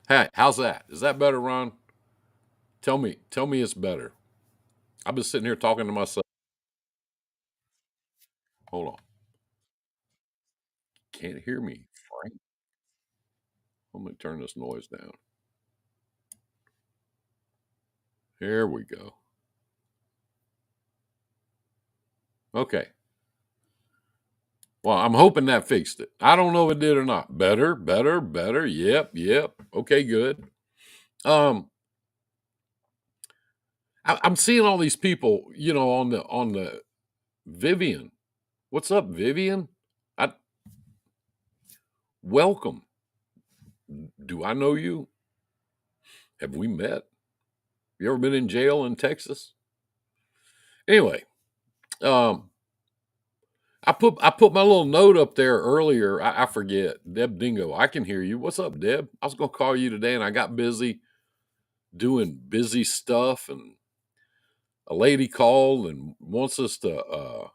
Hey, how's that? Is that better, Ron? Tell me it's better. I've been sitting here talking to myself. Hold on. Can't hear me, Frank. I'm going to turn this noise down. Here we go. Okay. Well, I'm hoping that fixed it. I don't know if it did or not. Better, better, better. Yep. Okay, good. Um, I'm seeing all these people, on the Vivian. What's up, Vivian? I welcome. Do I know you? Have we met? You ever been in jail in Texas? Anyway, um, I put my little note up there earlier. I forget. Deb Dingo, I can hear you. What's up, Deb? I was gonna call you today, and I got busy doing busy stuff, and a lady called and wants us to.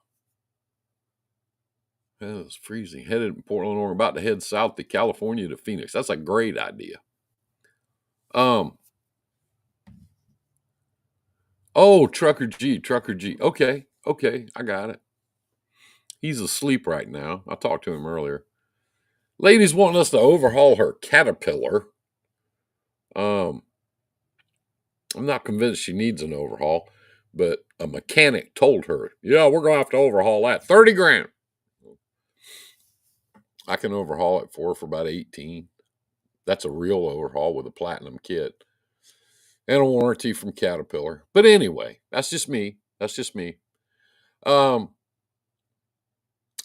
It's freezing. Headed in Portland, or about to head south to California to Phoenix. That's a great idea. Um. Oh, Trucker G. Okay, I got it. He's asleep right now. I talked to him earlier. Lady's wanting us to overhaul her Caterpillar. Um, I'm not convinced she needs an overhaul, but a mechanic told her, yeah, we're going to have to overhaul that. 30 grand. I can overhaul it for her for about 18. That's a real overhaul with a platinum kit and a warranty from Caterpillar. But anyway, that's just me. That's just me. Um,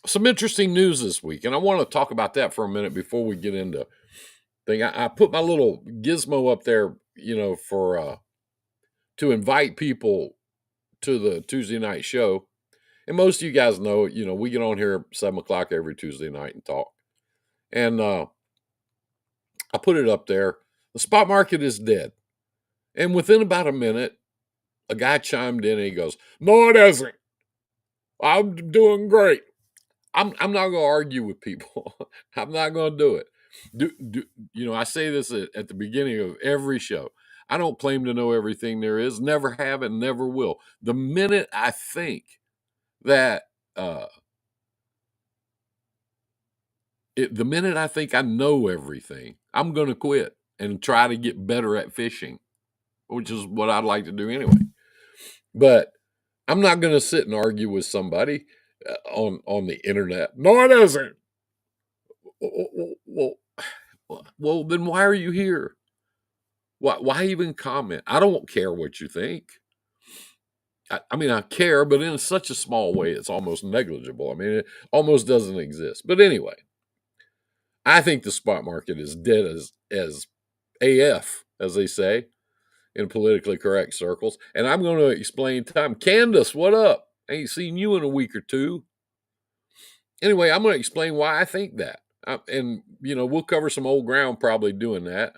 some interesting news this week, and I want to talk about that for a minute before we get into thing. I put my little gizmo up there, for to invite people to the Tuesday night show. And most of you guys know, we get on here at 7 o'clock every Tuesday night and talk. And I put it up there. The spot market is dead. And within about a minute, a guy chimed in and he goes, no, it isn't. I'm doing great. I'm not going to argue with people. I'm not going to do it. I say this at the beginning of every show. I don't claim to know everything there is, never have and never will. The minute I think that uh, the minute I think I know everything, I'm going to quit and try to get better at fishing, which is what I'd like to do anyway. But I'm not going to sit and argue with somebody on the internet. No, it isn't. Well, well, then why are you here? Why even comment? I don't care what you think. I mean, I care, but in such a small way, it's almost negligible. I mean, it almost doesn't exist. But anyway, I think the spot market is dead as AF, as they say in politically correct circles. And I'm going to explain time. Candace, what up? Ain't seen you in a week or two. Anyway, I'm going to explain why I think that. And, we'll cover some old ground probably doing that.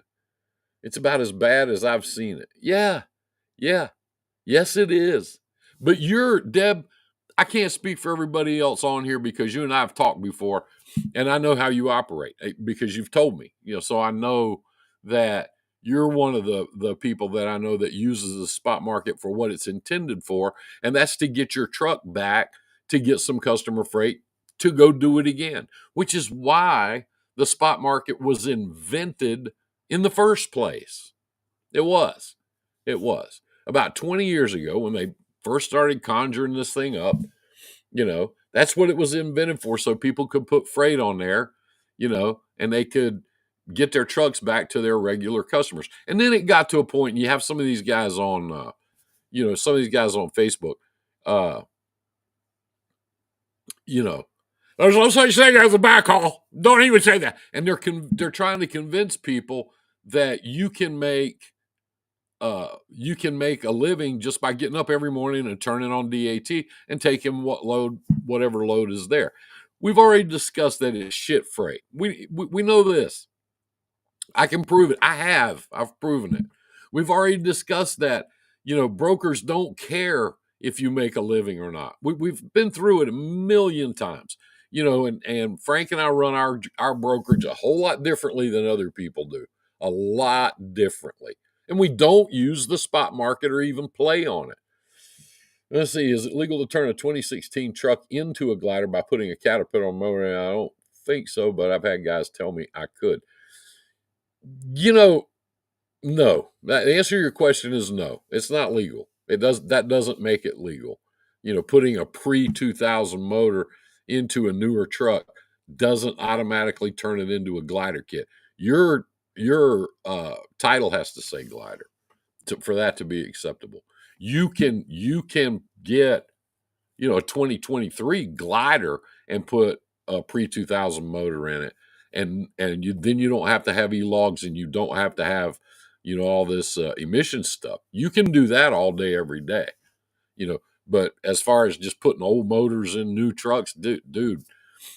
It's about as bad as I've seen it. Yeah. Yes, it is. But Deb, I can't speak for everybody else on here because you and I have talked before and I know how you operate because you've told me, so I know that you're one of the people that I know that uses the spot market for what it's intended for, and that's to get your truck back to get some customer freight to go do it again, which is why the spot market was invented in the first place. It was. It was about 20 years ago when they first started conjuring this thing up. That's what it was invented for, so people could put freight on there, and they could get their trucks back to their regular customers. And then it got to a point, and you have some of these guys on, some of these guys on Facebook, uh, you know, there's no such thing as a backhaul. Don't even say that. And they're trying to convince people that you can make a living just by getting up every morning and turning on DAT and taking whatever load is there. We've already discussed that it's shit freight. We know this. I can prove it. I've proven it. We've already discussed that, brokers don't care if you make a living or not. We've been through it a million times, and Frank and I run our brokerage a whole lot differently than other people do. a lot differently. And we don't use the spot market or even play on it. Let's see, is it legal to turn a 2016 truck into a glider by putting a Caterpillar motor in? I don't think so, but I've had guys tell me I could. You know, no. The answer to your question is no. It's not legal. That doesn't make it legal. Putting a pre-2000 motor into a newer truck doesn't automatically turn it into a glider kit. Your title has to say glider for that to be acceptable. You can get a 2023 glider and put a pre-2000 motor in it, and then you don't have to have e-logs, and you don't have to have all this emission stuff. You can do that all day every day. But as far as just putting old motors in new trucks, dude,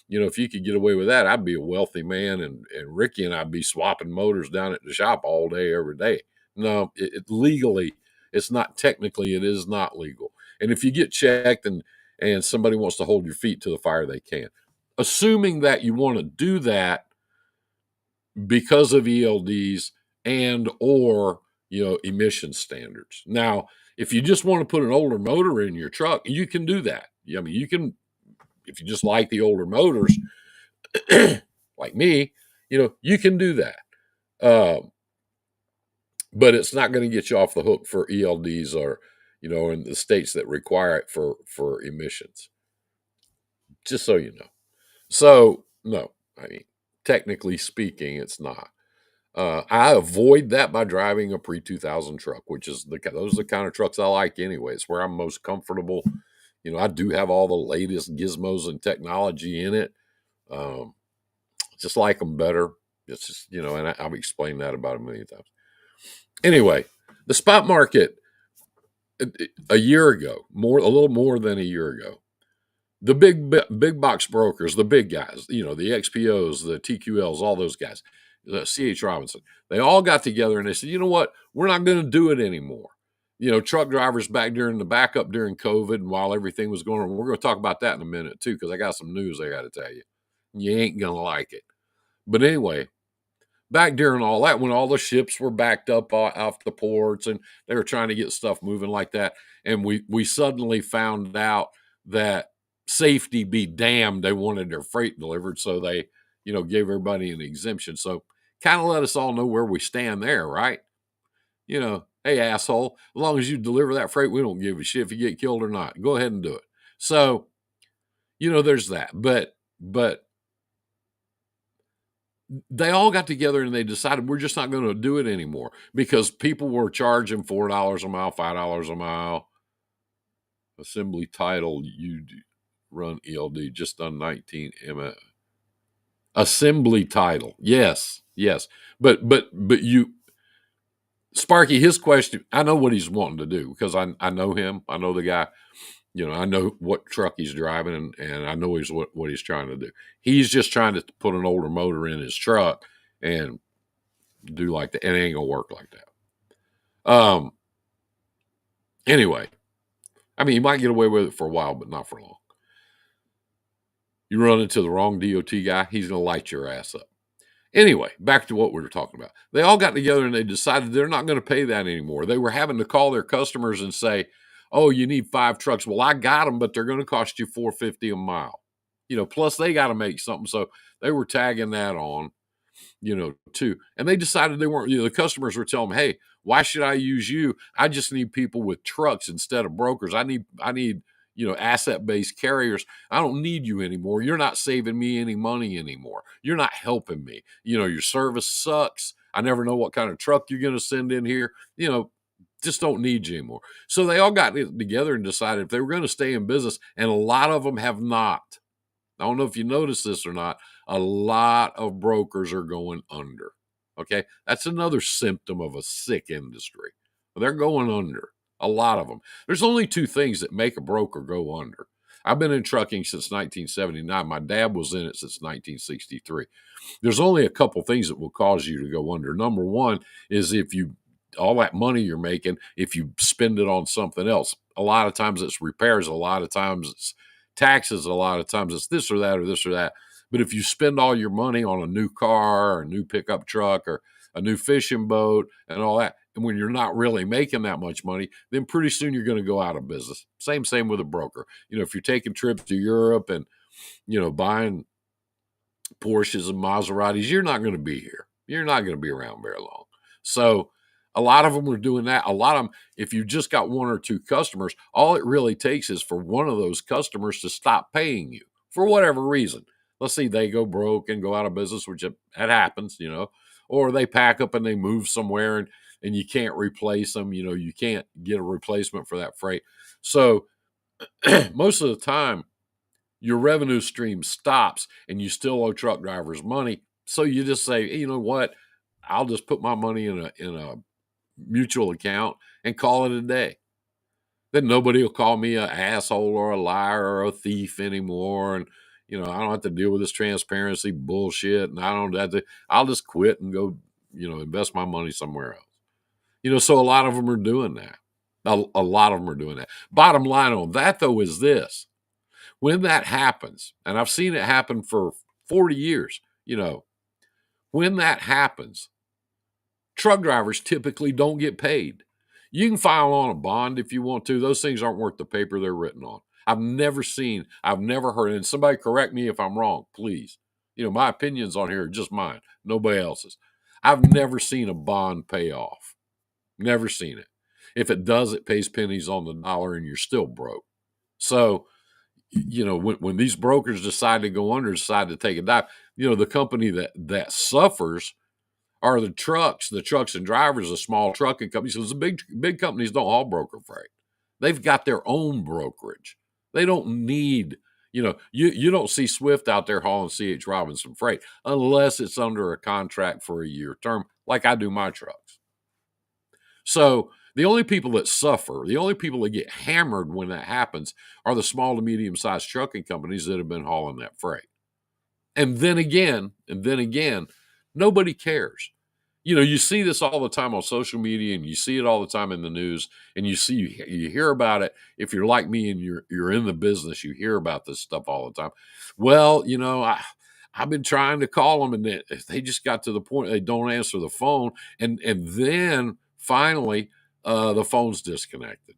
if you could get away with that, I'd be a wealthy man, and Ricky and I'd be swapping motors down at the shop all day every day. No, legally, it's not. Technically, it is not legal. And if you get checked and somebody wants to hold your feet to the fire, they can. Assuming that you want to do that because of ELDs and or emission standards. Now, if you just want to put an older motor in your truck, you can do that. I mean, you can, if you just like the older motors, like me, you can do that. But it's not going to get you off the hook for ELDs or, in the states that require it for emissions. Just so you know. So, no, I mean, technically speaking, it's not. I avoid that by driving a pre-2000 truck, which is those are the kind of trucks I like anyway. It's where I'm most comfortable. I do have all the latest gizmos and technology in it. Just like them better. It's just, and I've explained that about a million times. Anyway, the spot market a year ago, a little more than a year ago, the big box brokers, the big guys, the XPOs, the TQLs, all those guys, C.H. Robinson, they all got together and they said, you know what, we're not going to do it anymore. Truck drivers back during the backup during COVID and while everything was going on, we're going to talk about that in a minute too, because I got some news I got to tell you. You ain't going to like it. But anyway, back during all that, when all the ships were backed up off the ports and they were trying to get stuff moving like that, and we suddenly found out that safety be damned, they wanted their freight delivered, so they gave everybody an exemption. So kind of let us all know where we stand there, right? Hey, asshole, as long as you deliver that freight, we don't give a shit if you get killed or not. Go ahead and do it. So there's that. But they all got together and they decided we're just not going to do it anymore because people were charging $4 a mile, $5 a mile. Assembly title, you run ELD, just done 19 M. Assembly title, yes. But you, Sparky, his question, I know what he's wanting to do because I know him. I know the guy. I know what truck he's driving, and I know what he's trying to do. He's just trying to put an older motor in his truck and do like that, and it ain't gonna work like that. Anyway, I mean, you might get away with it for a while, but not for long. You run into the wrong DOT guy, he's gonna light your ass up. Anyway, back to what we were talking about. They all got together and they decided they're not going to pay that anymore. They were having to call their customers and say, "Oh, you need 5 trucks." Well, I got them, but they're going to cost you $4.50 a mile. Plus they got to make something. So they were tagging that on, too. And they decided they weren't. The customers were telling them, "Hey, why should I use you? I just need people with trucks instead of brokers. I need asset-based carriers. I don't need you anymore. You're not saving me any money anymore. You're not helping me. Your service sucks. I never know what kind of truck you're going to send in here. Just don't need you anymore." So they all got together and decided if they were going to stay in business, and a lot of them have not. I don't know if you noticed this or not. A lot of brokers are going under. Okay. That's another symptom of a sick industry. They're going under. A lot of them. There's only 2 things that make a broker go under. I've been in trucking since 1979. My dad was in it since 1963. There's only a couple things that will cause you to go under. Number one is if all that money you're making, if you spend it on something else. A lot of times it's repairs. A lot of times it's taxes. A lot of times it's this or that or this or that. But if you spend all your money on a new car or a new pickup truck or a new fishing boat and all that. And when you're not really making that much money, then pretty soon you're going to go out of business. Same with a broker. If you're taking trips to Europe and, buying Porsches and Maseratis, you're not going to be here. You're not going to be around very long. So a lot of them are doing that. A lot of them, if you just got one or two customers, all it really takes is for one of those customers to stop paying you for whatever reason. Let's say they go broke and go out of business, which that happens, or they pack up and they move somewhere and you can't replace them. You can't get a replacement for that freight. So most of the time, your revenue stream stops and you still owe truck drivers money. So you just say, hey, you know what? I'll just put my money in a mutual account and call it a day. Then nobody will call me an asshole or a liar or a thief anymore. And, I don't have to deal with this transparency bullshit. And I don't have to, I'll just quit and go, invest my money somewhere else. So a lot of them are doing that. A lot of them are doing that. Bottom line on that, though, is this. When that happens, and I've seen it happen for 40 years, when that happens, truck drivers typically don't get paid. You can file on a bond if you want to. Those things aren't worth the paper they're written on. I've never heard, and somebody correct me if I'm wrong, please. My opinions on here are just mine, nobody else's. I've never seen a bond pay off. Never seen it. If it does, it pays pennies on the dollar and you're still broke. So, when these brokers decide to go under, decide to take a dive, the company that suffers are the trucks and drivers of small trucking companies. So the big companies don't haul broker freight. They've got their own brokerage. They don't need, you don't see Swift out there hauling C.H. Robinson freight unless it's under a contract for a year term, like I do my trucks. So the only people that suffer, the only people that get hammered when that happens are the small to medium-sized trucking companies that have been hauling that freight. And then again, nobody cares. You see this all the time on social media and you see it all the time in the news and you hear about it. If you're like me and you're in the business, you hear about this stuff all the time. Well, I've been trying to call them and they just got to the point they don't answer the phone. And then finally, the phone's disconnected.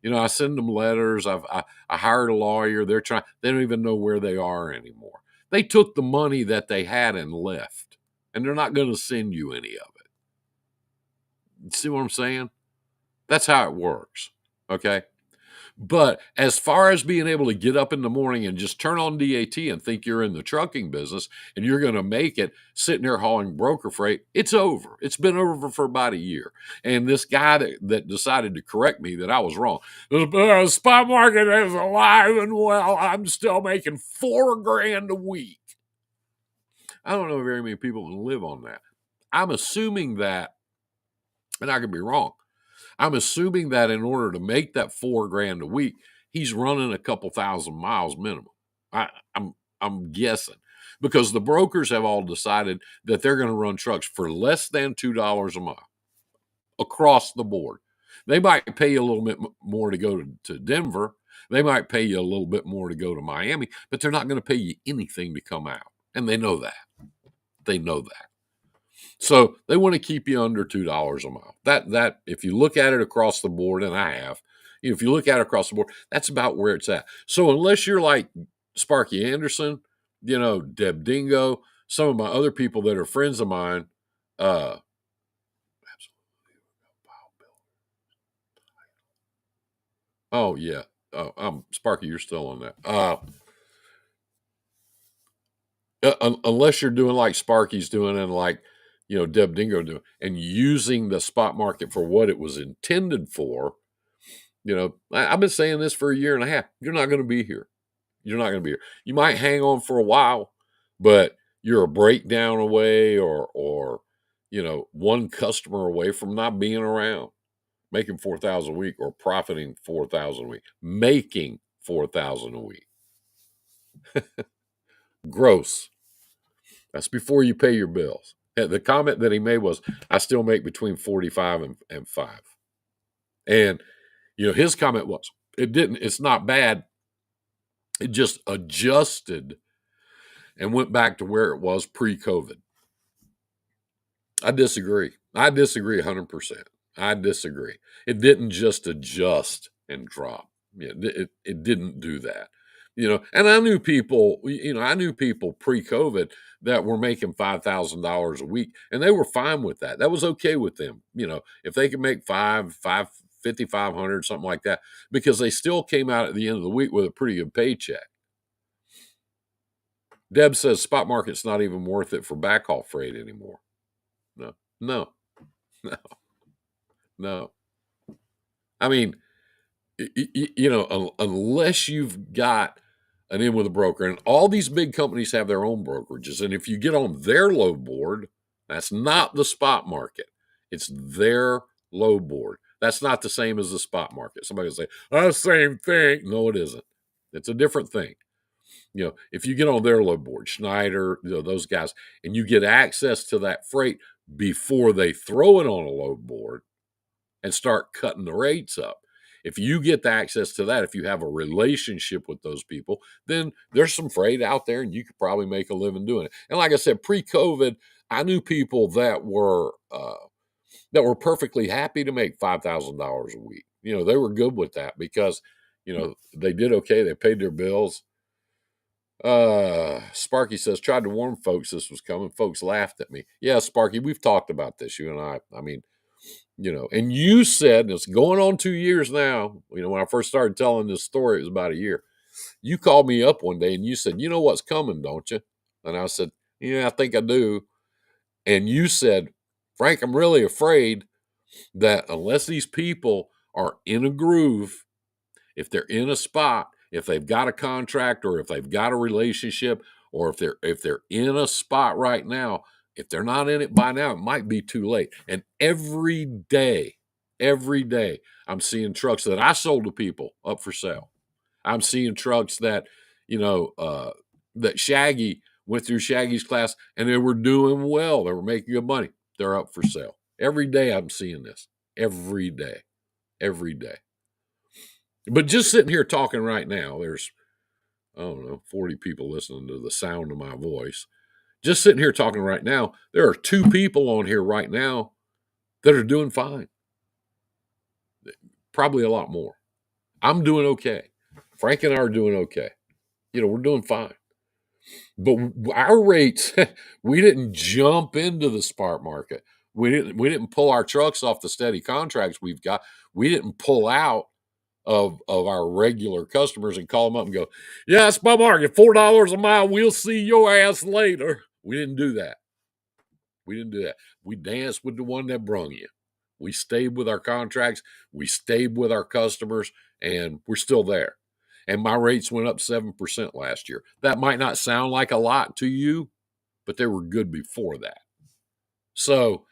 I send them letters. I hired a lawyer. They don't even know where they are anymore. They took the money that they had and left, and they're not going to send you any of it. See what I'm saying? That's how it works. Okay. But as far as being able to get up in the morning and just turn on DAT and think you're in the trucking business and you're going to make it sitting there hauling broker freight, it's over. It's been over for about a year. And this guy that decided to correct me that I was wrong, the spot market is alive and well. I'm still making $4,000 a week. I don't know very many people can live on that. I'm assuming that, and I could be wrong, I'm assuming that in order to make that $4,000 a week, he's running a couple thousand miles minimum. I'm guessing because the brokers have all decided that they're going to run trucks for less than $2 a mile across the board. They might pay you a little bit more to go to Denver. They might pay you a little bit more to go to Miami, but they're not going to pay you anything to come out. And they know that. They know that. So they want to keep you under $2 a mile. That if you look at it across the board, and I have, if you look at it across the board, that's about where it's at. So unless you're like Sparky Anderson, Deb Dingo, some of my other people that are friends of mine, oh yeah, Sparky, you're still on that. Unless you're doing like Sparky's doing and like, Deb Dingo doing, and using the spot market for what it was intended for, I've been saying this for a year and a half. You're not going to be here. You're not going to be here. You might hang on for a while, but you're a breakdown away or one customer away from not being around, making $4,000 a week or profiting $4,000 a week, making $4,000 a week. Gross. That's before you pay your bills. The comment that he made was, I still make between 45 and 5. And, his comment was, it's not bad. It just adjusted and went back to where it was pre-COVID. I disagree. I disagree 100%. I disagree. It didn't just adjust and drop. It didn't do that. And I knew people pre-COVID that were making $5,000 a week, and they were fine with that. That was okay with them. If they could make 5,500, something like that, because they still came out at the end of the week with a pretty good paycheck. Deb says spot market's not even worth it for backhaul freight anymore. No, no, no, no. I mean, unless you've got an in with a broker, and all these big companies have their own brokerages, and if you get on their load board, that's not the spot market. It's their load board. That's not the same as the spot market. Somebody will say, "Oh, same thing." No, it isn't. It's a different thing. If you get on their load board, Schneider, those guys, and you get access to that freight before they throw it on a load board and start cutting the rates up. If you get the access to that, if you have a relationship with those people, then there's some freight out there and you could probably make a living doing it. And like I said, pre-COVID, I knew people that were perfectly happy to make $5,000 a week. They were good with that because, they did okay. They paid their bills. Sparky says, tried to warn folks this was coming. Folks laughed at me. Yeah, Sparky, we've talked about this, you and I. I mean, and you said, and it's going on 2 years now. When I first started telling this story, it was about a year. You called me up one day and you said, you know what's coming, don't you? And I said, yeah, I think I do. And you said, Frank, I'm really afraid that unless these people are in a groove, if they're in a spot, if they've got a contract or if they've got a relationship, or if they're in a spot right now, if they're not in it by now, it might be too late. And every day, I'm seeing trucks that I sold to people up for sale. I'm seeing trucks that, that Shaggy went through Shaggy's class and they were doing well. They were making good money. They're up for sale. Every day I'm seeing this. Every day. But just sitting here talking right now, there's, 40 people listening to the sound of my voice. Just sitting here talking right now, there are 2 people on here right now that are doing fine. Probably a lot more. I'm doing okay. Frank and I are doing okay. We're doing fine. But our rates, we didn't jump into the spot market. We didn't pull our trucks off the steady contracts we've got. We didn't pull out of our regular customers and call them up and go, yeah, spot market, $4 a mile. We'll see your ass later. We didn't do that. We danced with the one that brung you. We stayed with our contracts. We stayed with our customers, and we're still there. And my rates went up 7% last year. That might not sound like a lot to you, but they were good before that. So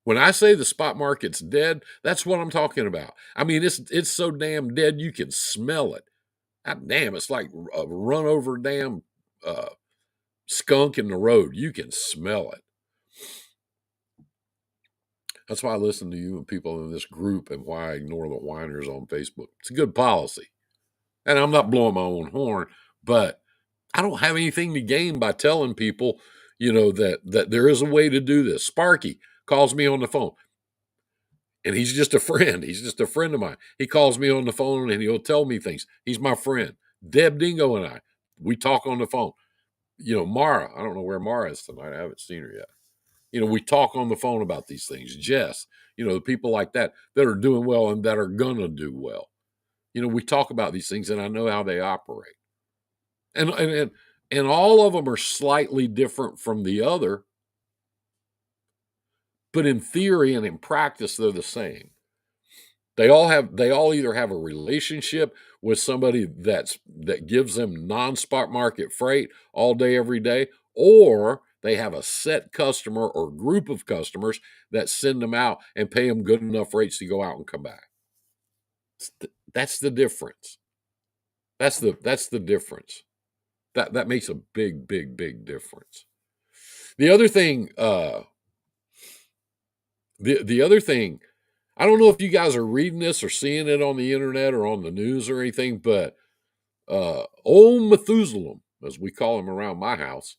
when I say the spot market's dead, that's what I'm talking about. I mean, it's so damn dead you can smell it. God damn, it's like a run over damn skunk in the road. You can smell it. That's why I listen to you and people in this group and why I ignore the whiners on Facebook. It's a good policy. And I'm not blowing my own horn, but I don't have anything to gain by telling people, that there is a way to do this. Sparky calls me on the phone. And he's just a friend. He's just a friend of mine. He calls me on the phone and he'll tell me things. He's my friend. Deb Dingo and I, we talk on the phone. Mara, I don't know where Mara is tonight. I haven't seen her yet. We talk on the phone about these things. Jess, the people like that are doing well and that are going to do well. We talk about these things and I know how they operate. And all of them are slightly different from the other. But in theory and in practice, they're the same. They all either have a relationship with somebody that gives them non-spot market freight all day, every day, or they have a set customer or group of customers that send them out and pay them good enough rates to go out and come back. That's the difference. That's the difference. That makes a big, big, big difference. The other thing, the other thing, I don't know if you guys are reading this or seeing it on the internet or on the news or anything, but old Methuselah, as we call him around my house,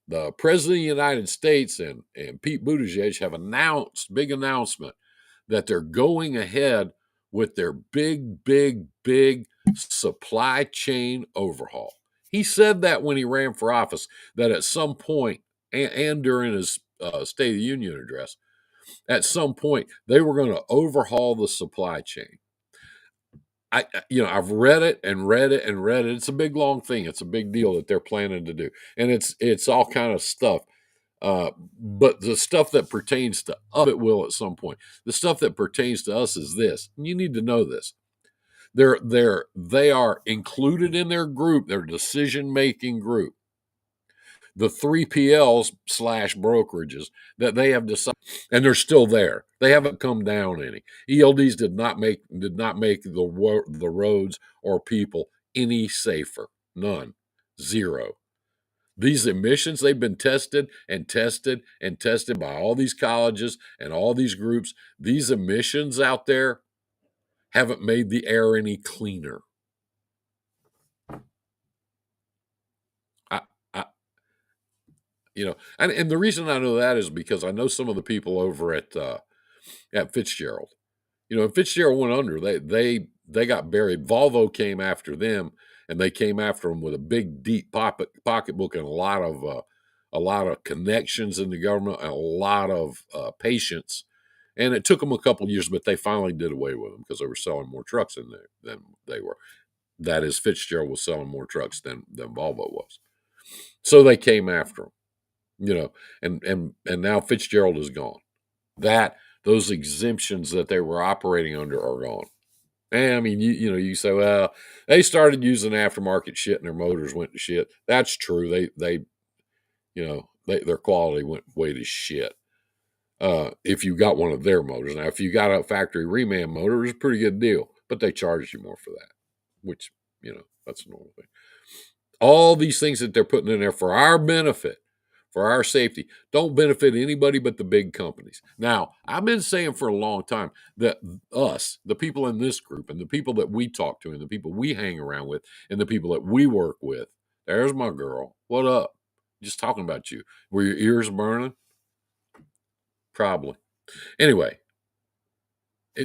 the president of the United States and Pete Buttigieg have announced, big announcement, that they're going ahead with their big supply chain overhaul. He said that when he ran for office, that at some point, and during his State of the Union address, at some point they were going to overhaul the supply chain. I've read it and read it and read it. It's a big long thing. It's a big deal that they're planning to do, and it's all kind of stuff. But the stuff that pertains to us, it will at some point. The stuff that pertains to us is this. And you need to know this. They are included in their group, their decision-making group, the 3PLs / brokerages that they have decided, and they're still there. They haven't come down any. ELDs did not make the roads or people any safer. None. Zero. These emissions, they've been tested and tested and tested by all these colleges and all these groups. These emissions out there haven't made the air any cleaner. And the reason I know that is because I know some of the people over at Fitzgerald. Fitzgerald went under. They got buried. Volvo came after them, and they came after them with a big, deep pocketbook and a lot of connections in the government and a lot of patience. And it took them a couple of years, but they finally did away with them because they were selling more trucks than they were. That is, Fitzgerald was selling more trucks than Volvo was. So they came after them. And now Fitzgerald is gone. Those exemptions that they were operating under are gone. And I mean, you say, well, they started using aftermarket shit and their motors went to shit. That's true. Their quality went way to shit. If you got one of their motors. Now, if you got a factory reman motor, it's a pretty good deal, but they charged you more for that, which, that's a normal thing. All these things that they're putting in there for our benefit, for our safety, don't benefit anybody but the big companies. Now, I've been saying for a long time that us, the people in this group, and the people that we talk to, and the people we hang around with, and the people that we work with, there's my girl. What up? Just talking about you. Were your ears burning? Probably. Anyway,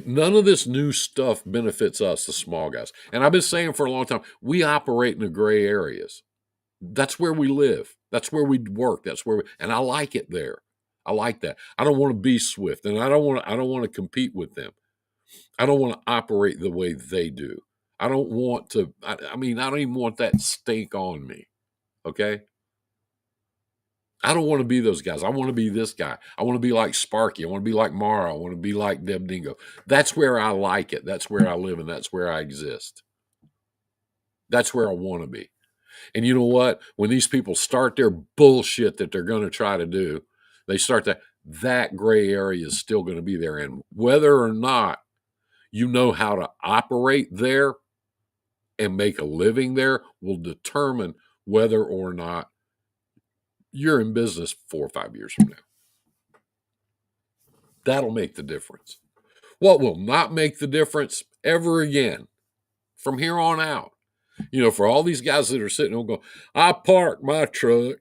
none of this new stuff benefits us, the small guys. And I've been saying for a long time, we operate in the gray areas. That's where we live. That's where we work. And I like it there. I like that. I don't want to be Swift, and I don't want to compete with them. I don't want to operate the way they do. I don't want to. I don't even want that stink on me. Okay. I don't want to be those guys. I want to be this guy. I want to be like Sparky. I want to be like Mara. I want to be like Deb Dingo. That's where I like it. That's where I live, and that's where I exist. That's where I want to be. And you know what? When these people start their bullshit that they're going to try to do, they start that gray area is still going to be there. And whether or not you know how to operate there and make a living there will determine whether or not you're in business 4 or 5 years from now. That'll make the difference. What will not make the difference ever again from here on out? For all these guys that are sitting there going, I parked my truck.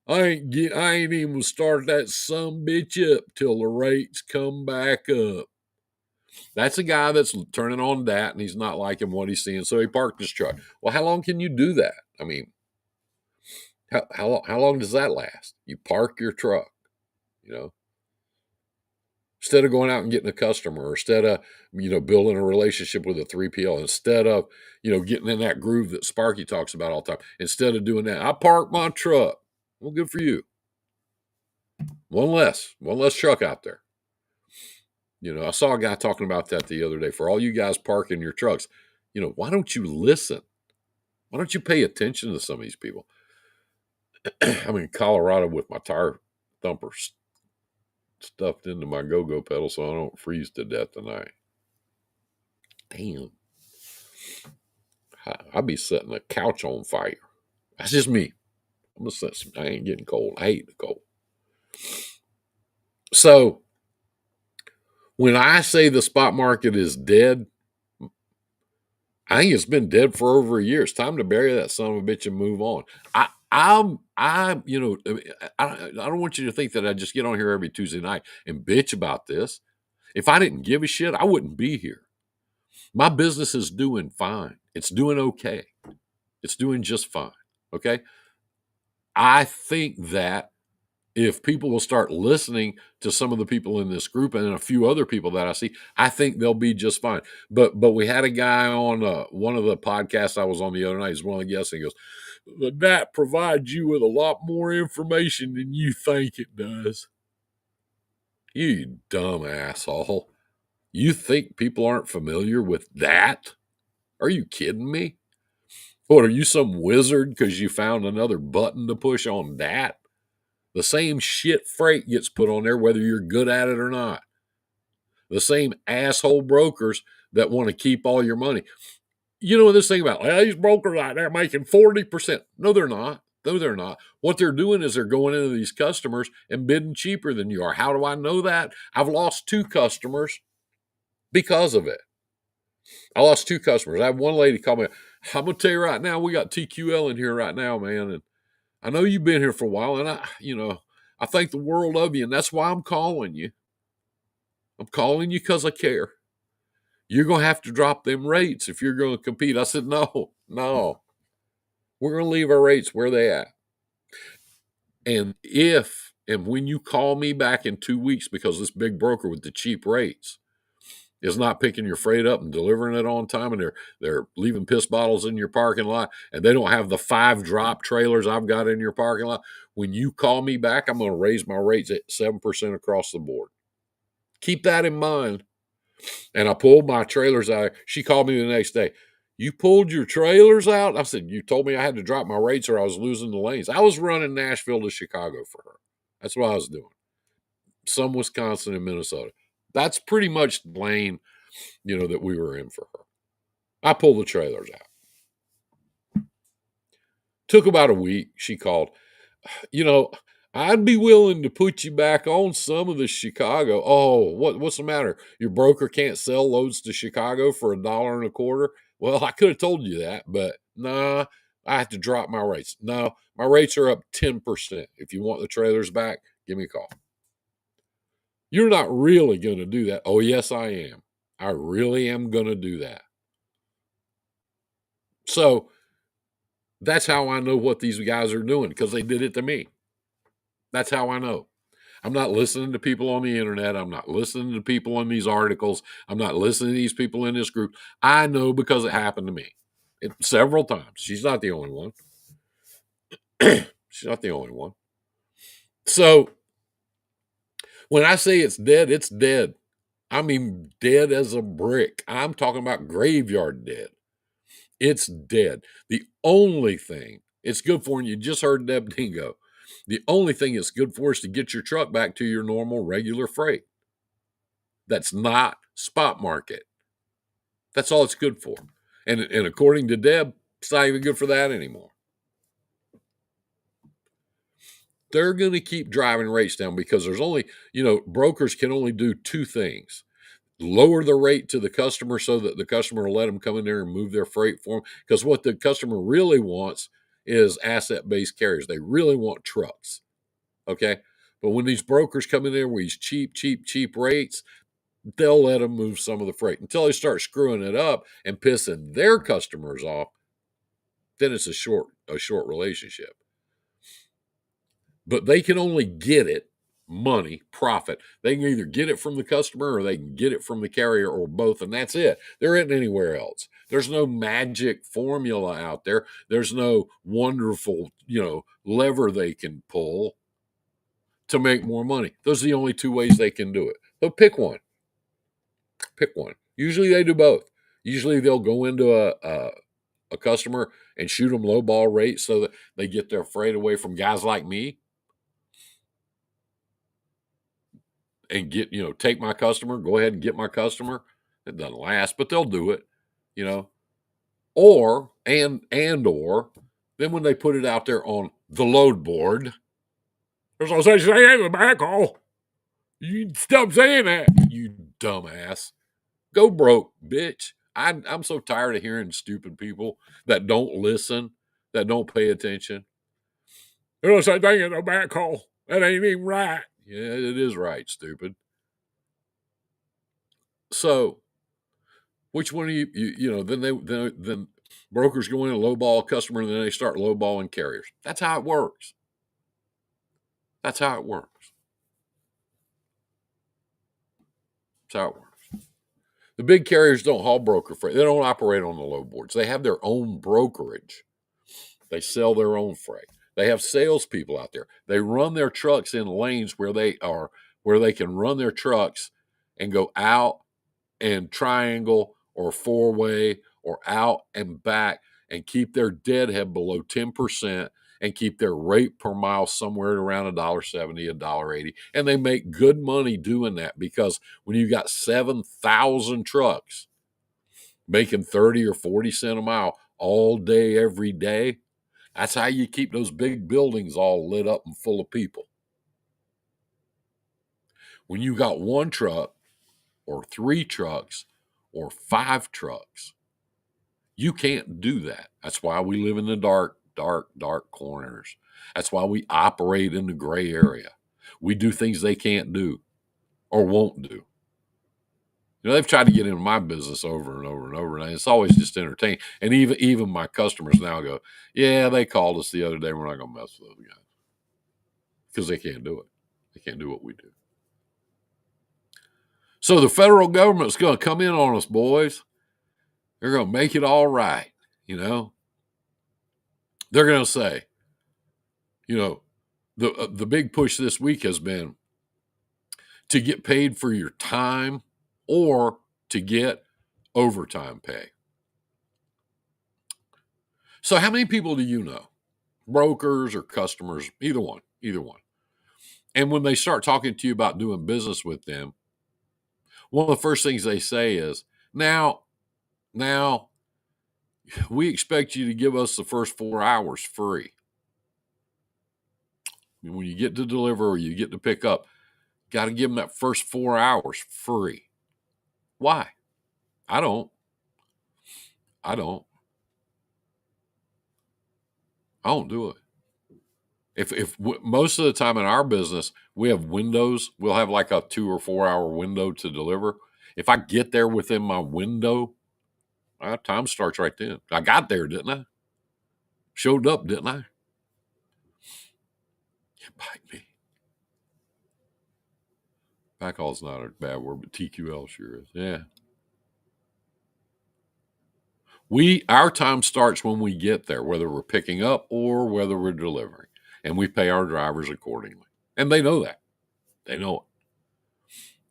I ain't even start that sumbitch up till the rates come back up. That's a guy that's turning on that, and he's not liking what he's seeing, so he parked his truck. Well, how long can you do that? I mean, how long does that last? You park your truck, instead of going out and getting a customer, or instead of, building a relationship with a 3PL, instead of, getting in that groove that Sparky talks about all the time, instead of doing that, I parked my truck. Well, good for you. One less truck out there. I saw a guy talking about that the other day. For all you guys parking your trucks, why don't you listen? Why don't you pay attention to some of these people? I'm in Colorado with my tire thumpers stuffed into my go-go pedal so I don't freeze to death tonight. Damn. I'd be setting a couch on fire. That's just me. I'm gonna set some. I ain't getting cold. I hate the cold. So when I say the spot market is dead, I think it's been dead for over a year. It's time to bury that son of a bitch and move on. You know, I don't want you to think that I just get on here every Tuesday night and bitch about this. If I didn't give a shit, I wouldn't be here. My business is doing fine. It's doing okay. It's doing just fine. Okay. I think that if people will start listening to some of the people in this group and a few other people that I see, I think they'll be just fine. But we had a guy on one of the podcasts I was on the other night. He's one of the guests, and he goes, "That provides you with a lot more information than you think it does." You dumb asshole. You think people aren't familiar with that? Are you kidding me? What, are you some wizard because you found another button to push on that? The same shit freight gets put on there whether you're good at it or not. The same asshole brokers that want to keep all your money. You know this thing about these brokers out there making 40%. No, they're not. No, they're not. What they're doing is they're going into these customers and bidding cheaper than you are. How do I know that? I've lost 2 customers because of it. I lost 2 customers. I have one lady call me. I'm gonna tell you right now, we got TQL in here right now, man, and I know you've been here for a while, and I think the world of you, and that's why I'm calling you. I'm calling you because I care. You're going to have to drop them rates if you're going to compete. I said, no. We're going to leave our rates where they at. And when you call me back in 2 weeks because this big broker with the cheap rates is not picking your freight up and delivering it on time, and they're leaving piss bottles in your parking lot, and they don't have the 5 drop trailers I've got in your parking lot, when you call me back, I'm going to raise my rates at 7% across the board. Keep that in mind. And I pulled my trailers out. She called me the next day. You pulled your trailers out? I said, you told me I had to drop my rates or I was losing the lanes. I was running Nashville to Chicago for her. That's what I was doing. Some Wisconsin and Minnesota. That's pretty much the lane, that we were in for her. I pulled the trailers out. Took about a week. She called. I'd be willing to put you back on some of the Chicago. Oh, what's the matter? Your broker can't sell loads to Chicago for $1.25? Well, I could have told you that, but nah, I have to drop my rates. No, my rates are up 10%. If you want the trailers back, give me a call. You're not really going to do that. Oh, yes, I am. I really am going to do that. So that's how I know what these guys are doing, because they did it to me. That's how I know. I'm not listening to people on the internet. I'm not listening to people in these articles. I'm not listening to these people in this group. I know because it happened to me several times. She's not the only one. She's not the only one. So when I say it's dead, it's dead. I mean, dead as a brick. I'm talking about graveyard dead. It's dead. The only thing it's good for, and you just heard Deb Dingo, the only thing it's good for is to get your truck back to your normal regular freight. That's not spot market. That's all it's good for. And according to Deb, it's not even good for that anymore. They're going to keep driving rates down because there's only, brokers can only do 2 things. Lower the rate to the customer so that the customer will let them come in there and move their freight for them. Because what the customer really wants is asset-based carriers. They really want trucks. Okay? But when these brokers come in there with these cheap rates, they'll let them move some of the freight until they start screwing it up and pissing their customers off. Then it's a short relationship. But they can only get it, money, profit. They can either get it from the customer or they can get it from the carrier or both, and that's it. There isn't anywhere else. There's no magic formula out there. There's no wonderful, lever they can pull to make more money. Those are the only 2 ways they can do it. So pick one. Usually they do both. Usually they'll go into a customer and shoot them low ball rates so that they get their freight away from guys like me and get, take my customer, go ahead and get my customer. It doesn't last, but they'll do it, or then when they put it out there on the load board, there's no such thing as a backhaul. You stop saying that, you dumbass. Go broke, bitch. I'm so tired of hearing stupid people that don't listen, that don't pay attention. They don't say, dang it, a back call. That ain't even right. Yeah, it is right, stupid. So, which one of you know, then brokers go in and lowball a customer and then they start lowballing carriers. That's how it works. That's how it works. That's how it works. The big carriers don't haul broker freight. They don't operate on the low boards. They have their own brokerage. They sell their own freight. They have salespeople out there. They run their trucks in lanes where they can run their trucks and go out and triangle or four-way or out and back and keep their deadhead below 10% and keep their rate per mile somewhere around $1.70, $1.80. And they make good money doing that, because when you got 7,000 trucks making 30 or 40 cents a mile all day, every day, that's how you keep those big buildings all lit up and full of people. When you got one truck or three trucks or five trucks, you can't do that. That's why we live in the dark corners. That's why we operate in the gray area. We do things they can't do or won't do. You know, they've tried to get into my business over and over and over, and it's always just entertaining. And even my customers now go, yeah, they called us the other day. We're not going to mess with those guys, because they can't do it. They can't do what we do. So the federal government's going to come in on us, boys. They're going to make it all right, you know. They're going to say, you know, the big push this week has been to get paid for your time or to get overtime pay. So how many people do you know? Brokers or customers, either one. And when they start talking to you about doing business with them, one of the first things they say is, now, we expect you to give us the first 4 hours free. When you get to deliver or you get to pick up, got to give them that first 4 hours free. Why? I don't do it. If most of the time in our business, we have windows, we'll have like a 2 or 4 hour window to deliver. If I get there within my window, time starts right then. I got there, didn't I? Showed up, didn't I? You bite me. Backhaul's not a bad word, but TQL sure is. Yeah. Our time starts when we get there, whether we're picking up or whether we're delivering, and we pay our drivers accordingly. And they know that. They know it.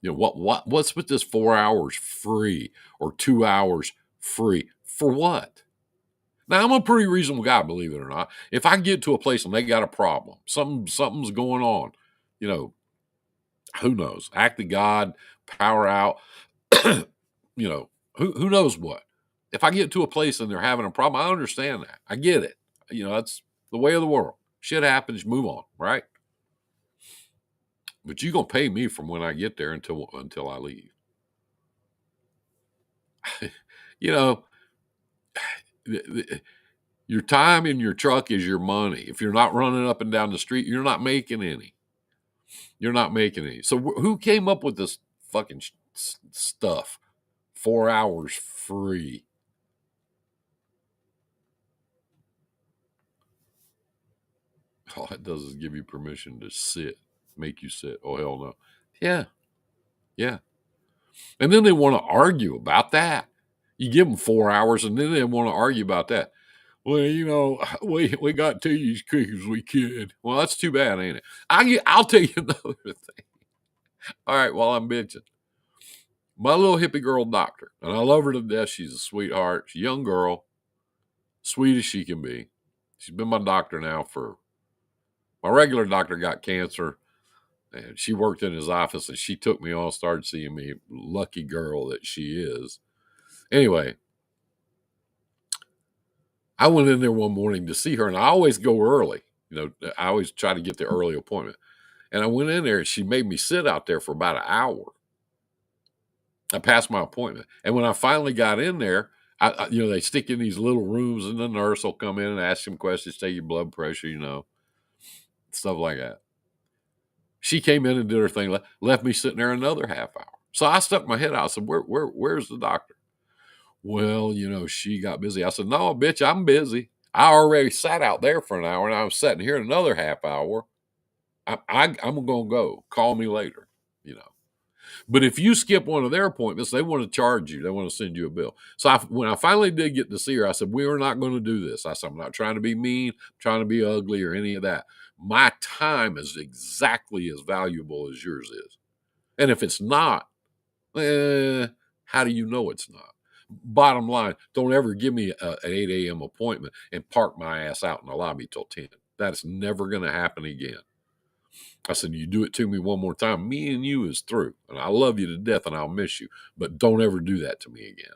You know, what's with this 4 hours free or 2 hours free? For what? Now, I'm a pretty reasonable guy, believe it or not. If I get to a place and they got a problem, something's going on, you know, who knows? Act of God, power out, you know, who knows what? If I get to a place and they're having a problem, I understand that. I get it. You know, that's the way of the world. Shit happens, move on, right? But you're going to pay me from when I get there until I leave. You know, your time in your truck is your money. If you're not running up and down the street, you're not making any. So who came up with this fucking stuff? 4 hours free. All it does is give you permission to sit, make you sit. Oh, hell no. Yeah. And then they want to argue about that. You give them 4 hours and then they want to argue about that. Well, you know, we got to use quick as we could. Well, that's too bad, ain't it? I'll tell you another thing. All right, while I'm bitching. My little hippie girl doctor, and I love her to death. She's a sweetheart. She's a young girl, sweet as she can be. She's been my doctor now my regular doctor got cancer, and she worked in his office, and she took me on, started seeing me. Lucky girl that she is. Anyway, I went in there one morning to see her, and I always go early. You know, I always try to get the early appointment. And I went in there, and she made me sit out there for about an hour. I passed my appointment. And when I finally got in there, they stick you in these little rooms, and the nurse will come in and ask some questions, take your blood pressure, stuff like that. She came in and did her thing, left me sitting there another half hour. So I stuck my head out. I said, where's the doctor? Well, she got busy. I said, no, bitch, I'm busy. I already sat out there for an hour, and I'm sitting here another half hour. I'm going to go. Call me later, But if you skip one of their appointments, they want to charge you. They want to send you a bill. So when I finally did get to see her, I said, we are not going to do this. I said, I'm not trying to be mean, trying to be ugly or any of that. My time is exactly as valuable as yours is. And if it's not, how do you know it's not? Bottom line, don't ever give me an 8 a.m. appointment and park my ass out in the lobby till 10. That's never going to happen again. I said, you do it to me one more time, me and you is through. And I love you to death and I'll miss you. But don't ever do that to me again.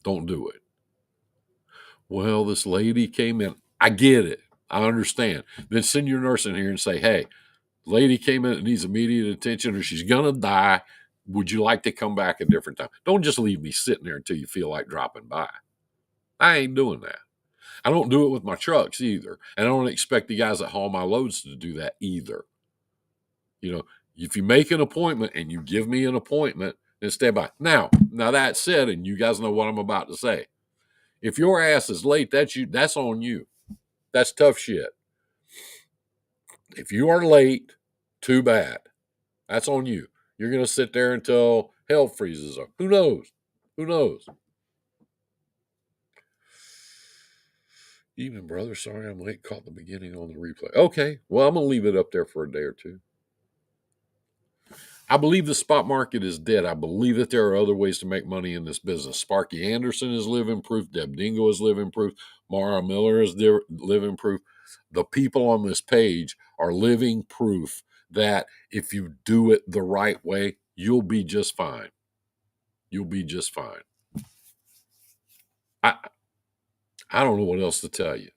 Don't do it. Well, this lady came in. I get it. I understand. Then send your nurse in here and say, hey, lady came in and needs immediate attention or she's going to die. Would you like to come back a different time? Don't just leave me sitting there until you feel like dropping by. I ain't doing that. I don't do it with my trucks either. And I don't expect the guys that haul my loads to do that either. If you make an appointment and you give me an appointment, then stand by. Now that said, and you guys know what I'm about to say. If your ass is late, that's on you. That's tough shit. If you are late, too bad. That's on you. You're going to sit there until hell freezes up. Who knows? Evening, brother. Sorry I'm late. Caught the beginning on the replay. Okay. Well, I'm going to leave it up there for a day or two. I believe the spot market is dead. I believe that there are other ways to make money in this business. Sparky Anderson is living proof. Deb Dingo is living proof. Mara Miller is living proof. The people on this page are living proof that if you do it the right way, you'll be just fine. You'll be just fine. I don't know what else to tell you.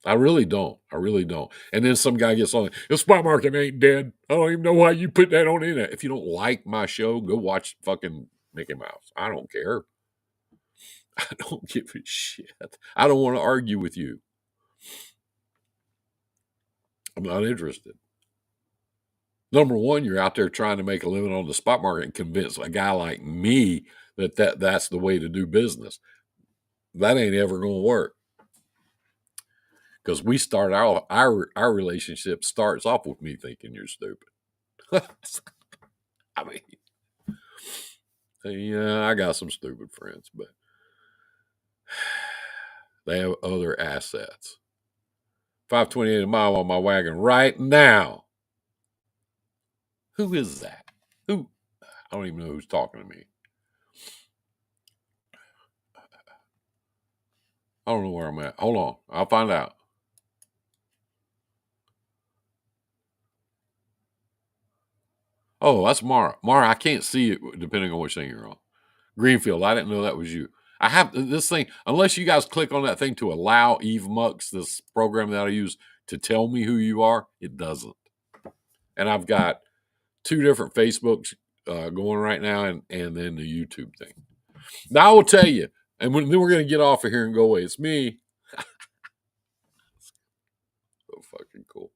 I really don't. And then some guy gets on, the spot market ain't dead. I don't even know why you put that on in it. If you don't like my show, go watch fucking Mickey Mouse. I don't care. I don't give a shit. I don't want to argue with you. I'm not interested. Number one, you're out there trying to make a living on the spot market and convince a guy like me that's the way to do business. That ain't ever going to work. Because we start our relationship starts off with me thinking you're stupid. I mean, yeah, I got some stupid friends, but they have other assets. 528 a mile on my wagon right now. Who is that? Who? I don't even know who's talking to me. I don't know where I'm at. Hold on. I'll find out. Oh, that's Mara. Mara, I can't see it depending on which thing you're on. Greenfield, I didn't know that was you. I have this thing, unless you guys click on that thing to allow Eve Mux, this program that I use, to tell me who you are, it doesn't. And I've got 2 different Facebooks going right now and then the YouTube thing. Now I will tell you, and then we're going to get off of here and go away. It's me. So fucking cool.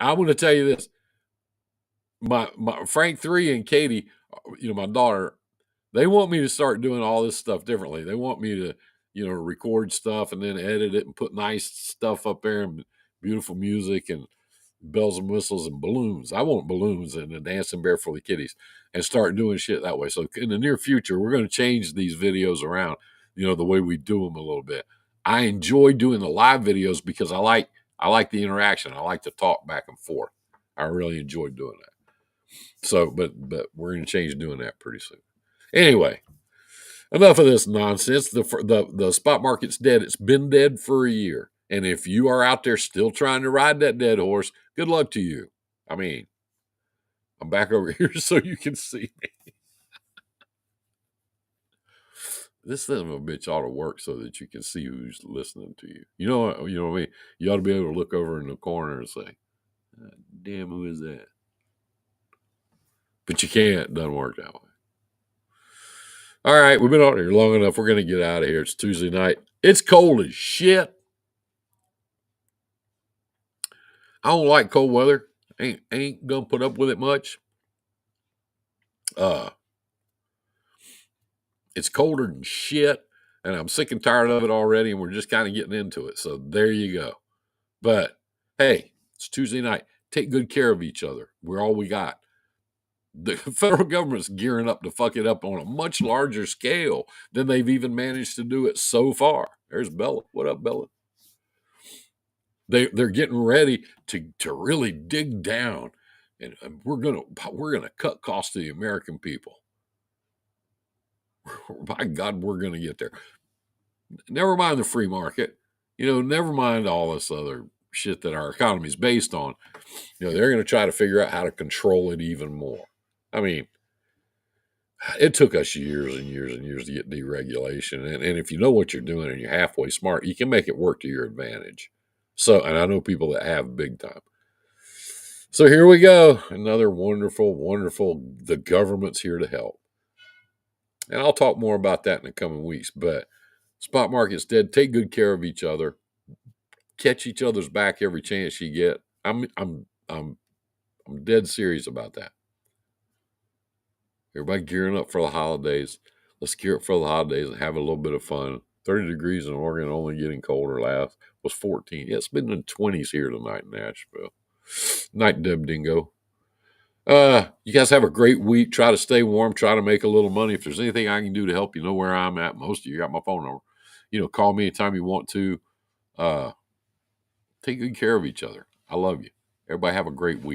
I'm going to tell you this. My Frank 3 and Katie, my daughter, they want me to start doing all this stuff differently. They want me to, record stuff and then edit it and put nice stuff up there and beautiful music and bells and whistles and balloons. I want balloons and a dancing bear full of kitties and start doing shit that way. So in the near future, we're going to change these videos around, the way we do them a little bit. I enjoy doing the live videos because I like the interaction. I like to talk back and forth. I really enjoy doing that. So, but we're going to change doing that pretty soon. Anyway, enough of this nonsense. The spot market's dead. It's been dead for a year. And if you are out there still trying to ride that dead horse, good luck to you. I mean, I'm back over here so you can see me. This son of a bitch ought to work so that you can see who's listening to you. You know what I mean? You ought to be able to look over in the corner and say, damn, who is that? But you can't. It doesn't work that way. All right, we've been on here long enough. We're going to get out of here. It's Tuesday night. It's cold as shit. I don't like cold weather. Ain't gonna put up with it much. It's colder than shit, and I'm sick and tired of it already, and we're just kind of getting into it. So there you go. But hey, it's Tuesday night. Take good care of each other. We're all we got. The federal government's gearing up to fuck it up on a much larger scale than they've even managed to do it so far. There's Bella. What up, Bella? They're getting ready to really dig down, and we're gonna cut costs to the American people. By God, we're gonna get there. Never mind the free market. Never mind all this other shit that our economy is based on. They're going to try to figure out how to control it even more. I mean, it took us years and years and years to get deregulation. And if you know what you're doing and you're halfway smart, you can make it work to your advantage. And I know people that have big time. So here we go. Another wonderful, wonderful, the government's here to help. And I'll talk more about that in the coming weeks. But spot market's dead. Take good care of each other. Catch each other's back every chance you get. I'm dead serious about that. Everybody gearing up for the holidays. Let's gear up for the holidays and have a little bit of fun. 30 degrees in Oregon, only getting colder. Last was 14. Yeah, it's been in the 20s here tonight in Nashville. Night, Deb Dingo. You guys have a great week. Try to stay warm. Try to make a little money. If there's anything I can do to help, you know where I'm at. Most of you got my phone number. Call me anytime you want to. Take good care of each other. I love you. Everybody have a great week.